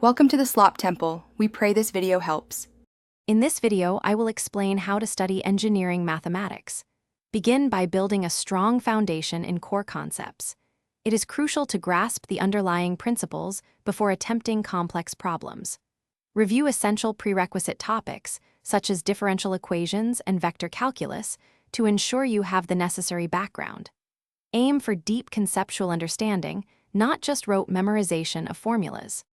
Welcome to the Slop Temple. We pray this video helps. In this video, I will explain how to study engineering mathematics. Begin by building a strong foundation in core concepts. It is crucial to grasp the underlying principles before attempting complex problems. Review essential prerequisite topics, such as differential equations and vector calculus, to ensure you have the necessary background. Aim for deep conceptual understanding, not just rote memorization of formulas.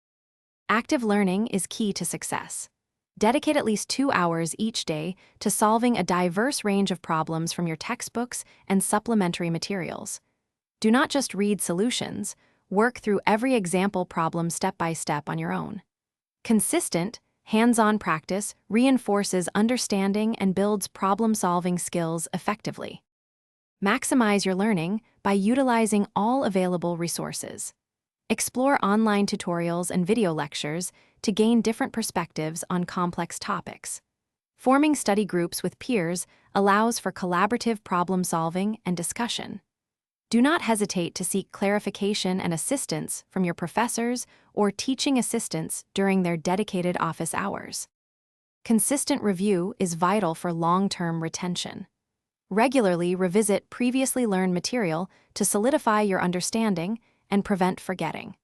Active learning is key to success. Dedicate at least 2 hours each day to solving a diverse range of problems from your textbooks and supplementary materials. Do not just read solutions, work through every example problem step by step on your own. Consistent, hands-on practice reinforces understanding and builds problem-solving skills effectively. Maximize your learning by utilizing all available resources. Explore online tutorials and video lectures to gain different perspectives on complex topics. Forming study groups with peers allows for collaborative problem-solving and discussion. Do not hesitate to seek clarification and assistance from your professors or teaching assistants during their dedicated office hours. Consistent review is vital for long-term retention. Regularly revisit previously learned material to solidify your understanding and prevent forgetting.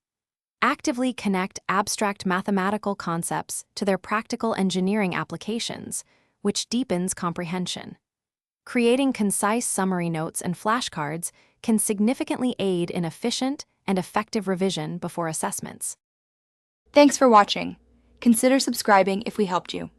Actively connect abstract mathematical concepts to their practical engineering applications, which deepens comprehension. Creating concise summary notes and flashcards can significantly aid in efficient and effective revision before assessments. Thanks for watching. Consider subscribing if we helped you.